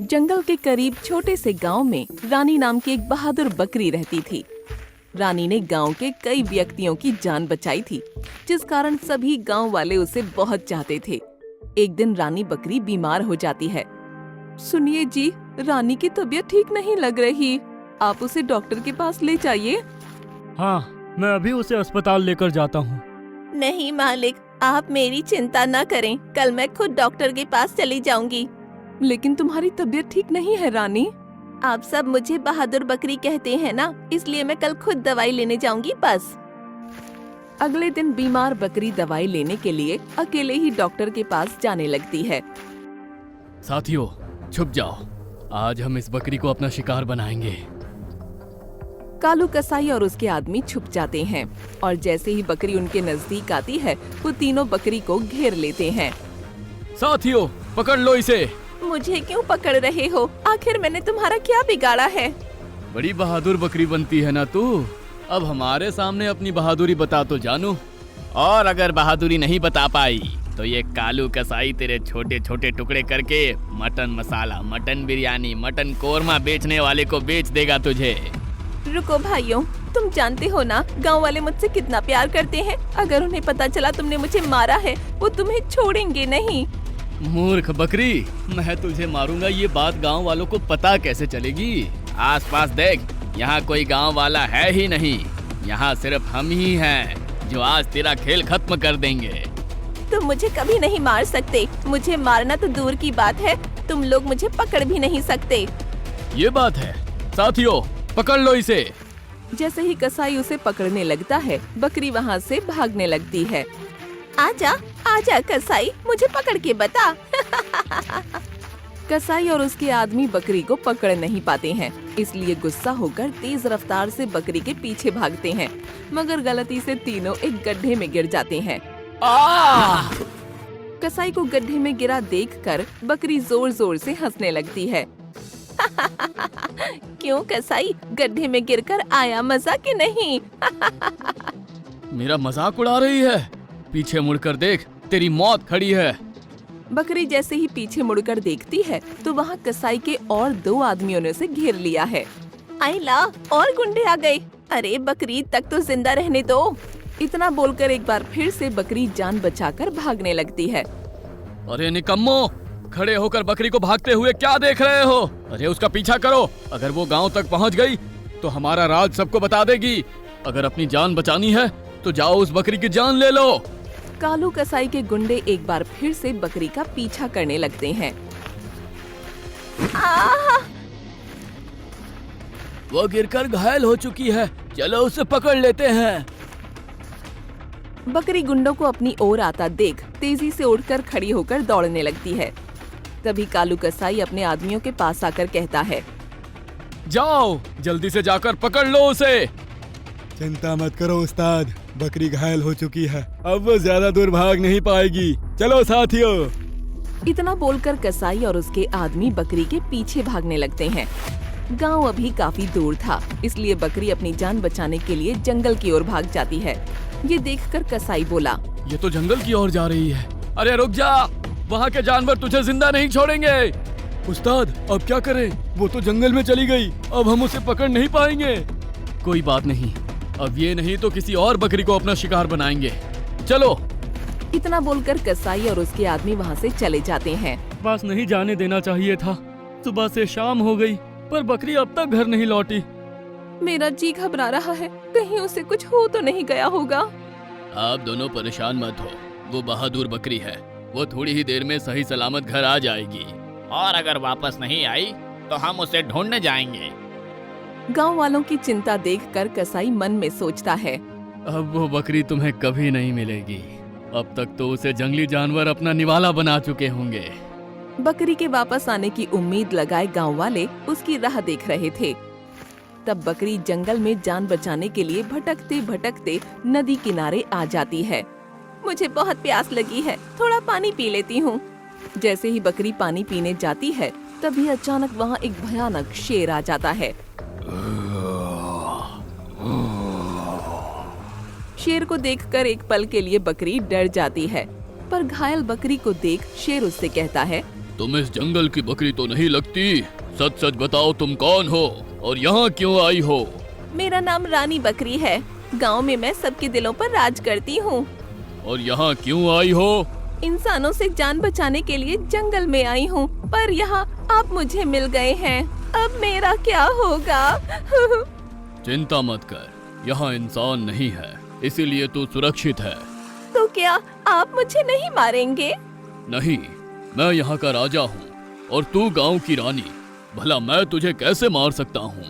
जंगल के करीब छोटे से गांव में रानी नाम की एक बहादुर बकरी रहती थी। रानी ने गांव के कई व्यक्तियों की जान बचाई थी, जिस कारण सभी गांव वाले उसे बहुत चाहते थे। एक दिन रानी बकरी बीमार हो जाती है। सुनिए जी, रानी की तबीयत ठीक नहीं लग रही, आप उसे डॉक्टर के पास ले जाइए। हाँ, मैं अभी उसे अस्पताल लेकर जाता हूँ। नहीं मालिक, आप मेरी चिंता न करें, कल मैं खुद डॉक्टर के पास चली जाऊंगी। लेकिन तुम्हारी तबीयत ठीक नहीं है रानी। आप सब मुझे बहादुर बकरी कहते हैं ना, इसलिए मैं कल खुद दवाई लेने जाऊंगी बस। अगले दिन बीमार बकरी दवाई लेने के लिए अकेले ही डॉक्टर के पास जाने लगती है। साथियों, छुप जाओ, आज हम इस बकरी को अपना शिकार बनाएंगे। कालू कसाई और उसके आदमी छुप जाते हैं और जैसे ही बकरी उनके नजदीक आती है, वो तीनों बकरी को घेर लेते हैं। साथियों, पकड़ लो इसे। मुझे क्यों पकड़ रहे हो? आखिर मैंने तुम्हारा क्या बिगाड़ा है? बड़ी बहादुर बकरी बनती है ना तू। अब हमारे सामने अपनी बहादुरी बता तो जानू। और अगर बहादुरी नहीं बता पाई तो ये कालू कसाई तेरे छोटे छोटे टुकड़े करके मटन मसाला, मटन बिरयानी, मटन कोरमा बेचने वाले को बेच देगा तुझे। रुको भाइयों, तुम जानते हो ना गांव वाले मुझसे कितना प्यार करते हैं। अगर उन्हें पता चला तुमने मुझे मारा है, वो तुम्हें छोड़ेंगे नहीं। मूर्ख बकरी, मैं तुझे मारूंगा ये बात गांव वालों को पता कैसे चलेगी? आसपास देख, यहाँ कोई गांव वाला है ही नहीं। यहाँ सिर्फ हम ही हैं जो आज तेरा खेल खत्म कर देंगे। तुम मुझे कभी नहीं मार सकते। मुझे मारना तो दूर की बात है, तुम लोग मुझे पकड़ भी नहीं सकते। ये बात है। साथियों, पकड़ लो इसे। जैसे ही कसाई उसे पकड़ने लगता है, बकरी वहाँ से भागने लगती है। आजा, आजा कसाई, मुझे पकड़ के बता। कसाई और उसके आदमी बकरी को पकड़ नहीं पाते हैं, इसलिए गुस्सा होकर तेज रफ्तार से बकरी के पीछे भागते हैं, मगर गलती से तीनों एक गड्ढे में गिर जाते हैं। कसाई को गड्ढे में गिरा देखकर बकरी जोर जोर से हंसने लगती है। क्यों कसाई, गड्ढे में गिरकर आया मजा कि नहीं? मेरा मजाक उड़ा रही है? पीछे मुड़कर देख, तेरी मौत खड़ी है। बकरी जैसे ही पीछे मुड़कर देखती है तो वहाँ कसाई के और दो आदमियों ने उसे घेर लिया है। आई ला, और गुंडे आ गए। अरे बकरी तक तो जिंदा रहने दो। इतना बोलकर एक बार फिर से बकरी जान बचाकर भागने लगती है। अरे निकम्मो, खड़े होकर बकरी को भागते हुए क्या देख रहे हो? अरे उसका पीछा करो। अगर वो गांव तक पहुंच गई तो हमारा राज सबको बता देगी। अगर अपनी जान बचानी है तो जाओ उस बकरी की जान ले लो। कालू कसाई के गुंडे एक बार फिर से बकरी का पीछा करने लगते हैं। वो गिरकर घायल हो चुकी है, चलो उसे पकड़ लेते हैं। बकरी गुंडों को अपनी ओर आता देख तेजी से उठकर खड़ी होकर दौड़ने लगती है। तभी कालू कसाई अपने आदमियों के पास आकर कहता है, जाओ जल्दी से जाकर पकड़ लो उसे। चिंता मत करो उस्ताद, बकरी घायल हो चुकी है, अब वो ज्यादा दूर भाग नहीं पाएगी। चलो साथियों। इतना बोलकर कसाई और उसके आदमी बकरी के पीछे भागने लगते हैं। गांव अभी काफी दूर था, इसलिए बकरी अपनी जान बचाने के लिए जंगल की ओर भाग जाती है। ये देखकर कसाई बोला, ये तो जंगल की ओर जा रही है। अरे रुक जा, वहाँ के जानवर तुझे जिंदा नहीं छोड़ेंगे। उस्ताद, अब क्या करें? वो तो जंगल में चली गई, अब हम उसे पकड़ नहीं पाएंगे। कोई बात नहीं, अब ये नहीं तो किसी और बकरी को अपना शिकार बनाएंगे। चलो। इतना बोलकर कसाई और उसके आदमी वहाँ से चले जाते हैं। पास नहीं जाने देना चाहिए था। सुबह से शाम हो गई पर बकरी अब तक घर नहीं लौटी। मेरा जी घबरा रहा है, कहीं उसे कुछ हो तो नहीं गया होगा। आप दोनों परेशान मत हो, वो बहादुर बकरी है, वो थोड़ी ही देर में सही सलामत घर आ जाएगी। और अगर वापस नहीं आई तो हम उसे ढूंढने जाएंगे। गांव वालों की चिंता देखकर कसाई मन में सोचता है, अब वो बकरी तुम्हें कभी नहीं मिलेगी। अब तक तो उसे जंगली जानवर अपना निवाला बना चुके होंगे। बकरी के वापस आने की उम्मीद लगाए गांव वाले उसकी राह देख रहे थे। तब बकरी जंगल में जान बचाने के लिए भटकते भटकते नदी किनारे आ जाती है। मुझे बहुत प्यास लगी है, थोड़ा पानी पी लेती हूँ। जैसे ही बकरी पानी पीने जाती है, तभी अचानक वहाँ एक भयानक शेर आ जाता है। शेर को देखकर एक पल के लिए बकरी डर जाती है, पर घायल बकरी को देख शेर उससे कहता है, तुम इस जंगल की बकरी तो नहीं लगती। सच सच बताओ तुम कौन हो और यहाँ क्यों आई हो? मेरा नाम रानी बकरी है। गांव में मैं सबके दिलों पर राज करती हूँ। और यहाँ क्यों आई हो? इंसानों से जान बचाने के लिए जंगल में आई हूँ, पर यहाँ आप मुझे मिल गए हैं। अब मेरा क्या होगा? चिंता मत कर, यहाँ इंसान नहीं है, इसीलिए तू सुरक्षित है। तो क्या आप मुझे नहीं मारेंगे? नहीं, मैं यहाँ का राजा हूँ और तू गांव की रानी। भला मैं तुझे कैसे मार सकता हूँ?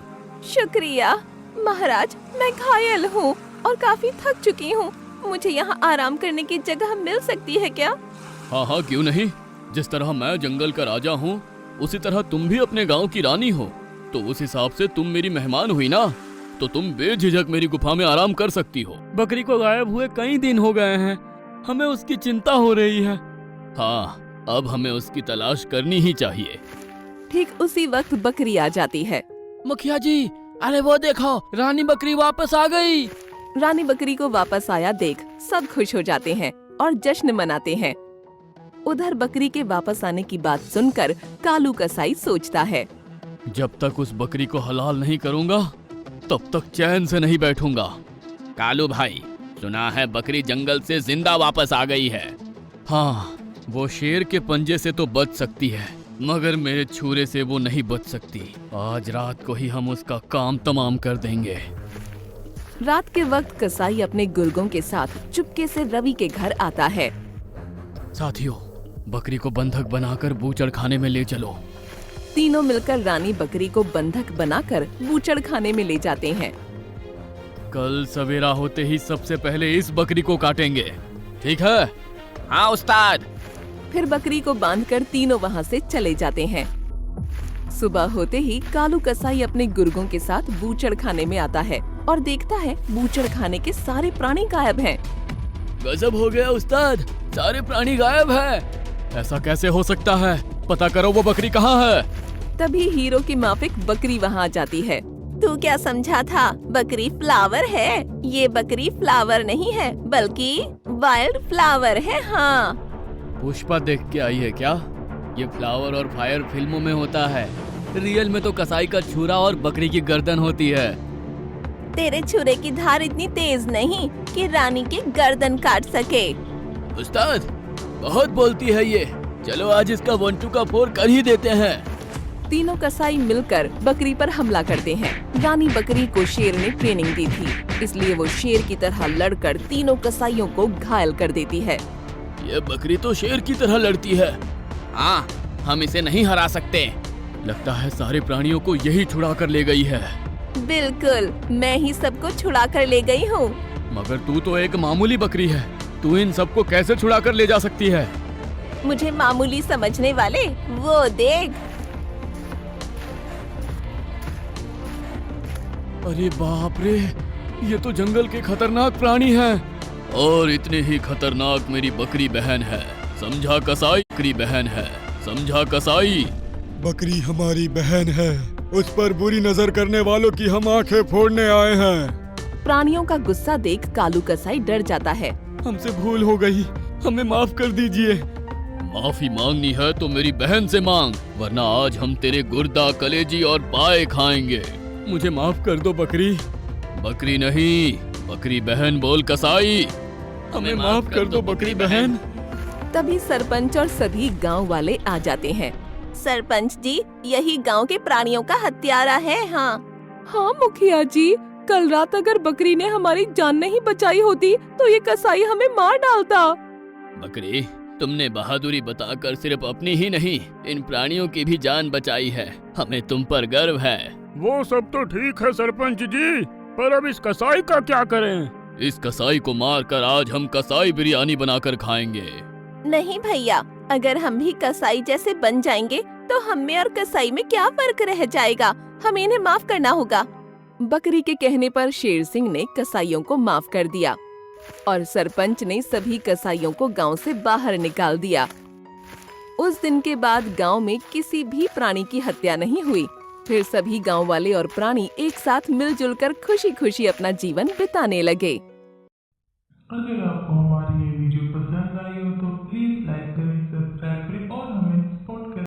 शुक्रिया महाराज, मैं घायल हूँ और काफी थक चुकी हूँ। मुझे यहाँ आराम करने की जगह मिल सकती है क्या? हाँ हाँ, क्यों नहीं। जिस तरह मैं जंगल का राजा हूँ उसी तरह तुम भी अपने गांव की रानी हो, तो उस हिसाब से तुम मेरी मेहमान हुई ना, तो तुम बेझिझक मेरी गुफा में आराम कर सकती हो। बकरी को गायब हुए कई दिन हो गए हैं, हमें उसकी चिंता हो रही है। हाँ, अब हमें उसकी तलाश करनी ही चाहिए। ठीक उसी वक्त बकरी आ जाती है। मुखिया जी, अरे वो देखो, रानी बकरी वापस आ गई। रानी बकरी को वापस आया देख सब खुश हो जाते हैं और जश्न मनाते हैं। उधर बकरी के वापस आने की बात सुनकर कालू कसाई सोचता है, जब तक उस बकरी को हलाल नहीं करूंगा तब तक चैन से नहीं बैठूंगा। कालू भाई, सुना है बकरी जंगल से जिंदा वापस आ गई है। हाँ, वो शेर के पंजे से तो बच सकती है, मगर मेरे छुरे से वो नहीं बच सकती। आज रात को ही हम उसका काम तमाम कर देंगे। रात के वक्त कसाई अपने गुर्गों के साथ चुपके से रवि के घर आता है। साथियों, बकरी को बंधक बनाकर बूचड़ खाने में ले चलो। तीनों मिलकर रानी बकरी को बंधक बनाकर बूचड़ खाने में ले जाते हैं। कल सवेरा होते ही सबसे पहले इस बकरी को काटेंगे, ठीक है? हाँ उस्ताद। फिर बकरी को बांधकर तीनों वहाँ से चले जाते हैं। सुबह होते ही कालू कसाई अपने गुर्गों के साथ बूचड़ खाने में आता है और देखता है बूचड़ खाने के सारे प्राणी गायब हैं। गजब हो गया उस्ताद, सारे प्राणी गायब है। ऐसा कैसे हो सकता है? पता करो वो बकरी कहाँ है। तभी हीरो की माफिक बकरी वहाँ आ जाती है। तू क्या समझा था बकरी फ्लावर है? ये बकरी फ्लावर नहीं है बल्कि वाइल्ड फ्लावर है। हाँ, पुष्पा देख के आई है क्या? ये फ्लावर और फायर फिल्मों में होता है, रियल में तो कसाई का छुरा और बकरी की गर्दन होती है। तेरे छुरे की धार इतनी तेज नहीं कि रानी की गर्दन काट सके। उस्ताद, बहुत बोलती है ये। चलो आज इसका 1-2 का 4 कर ही देते हैं। तीनों कसाई मिलकर बकरी पर हमला करते हैं। रानी बकरी को शेर ने ट्रेनिंग दी थी, इसलिए वो शेर की तरह लड़कर तीनों कसाईयों को घायल कर देती है। ये बकरी तो शेर की तरह लड़ती है। हाँ, हम इसे नहीं हरा सकते। लगता है सारे प्राणियों को यही छुड़ा कर ले गई है। बिल्कुल, मैं ही सबको छुड़ा कर ले गई हूँ। मगर तू तो एक मामूली बकरी है, तू इन सबको कैसे छुड़ा कर ले जा सकती है? मुझे मामूली समझने वाले वो देख। अरे बाप रे, ये तो जंगल के खतरनाक प्राणी हैं। और इतने ही खतरनाक मेरी बकरी बहन है, समझा कसाई? बकरी बहन है, समझा कसाई? बकरी हमारी बहन है, उस पर बुरी नजर करने वालों की हम आंखें फोड़ने आए हैं। प्राणियों का गुस्सा देख कालू कसाई डर जाता है। हमसे भूल हो गई, हमें माफ कर दीजिए। माफी मांगनी है तो मेरी बहन से मांग, वरना आज हम तेरे गुर्दा, कलेजी और पाए खाएंगे। मुझे माफ कर दो बकरी। बकरी नहीं, बकरी बहन बोल कसाई। हमें माफ कर दो बकरी बहन। तभी सरपंच और सभी गांव वाले आ जाते हैं। सरपंच जी, यही गांव के प्राणियों का हत्यारा है। हाँ हाँ मुखिया जी, कल रात अगर बकरी ने हमारी जान नहीं बचाई होती तो ये कसाई हमें मार डालता। बकरी, तुमने बहादुरी बताकर सिर्फ अपनी ही नहीं, इन प्राणियों की भी जान बचाई है। हमें तुम पर गर्व है। वो सब तो ठीक है सरपंच जी, पर अब इस कसाई का क्या करें? इस कसाई को मारकर आज हम कसाई बिरयानी बनाकर खाएंगे। नहीं भैया, अगर हम भी कसाई जैसे बन जाएंगे तो हम में और कसाई में क्या फर्क रह जाएगा? हमें इन्हें माफ करना होगा। बकरी के कहने पर शेर सिंह ने कसाईयों को माफ कर दिया और सरपंच ने सभी कसाईयों को गांव से बाहर निकाल दिया। उस दिन के बाद गांव में किसी भी प्राणी की हत्या नहीं हुई। फिर सभी गांव वाले और प्राणी एक साथ मिलजुल कर खुशी खुशी अपना जीवन बिताने लगे। अगर आपको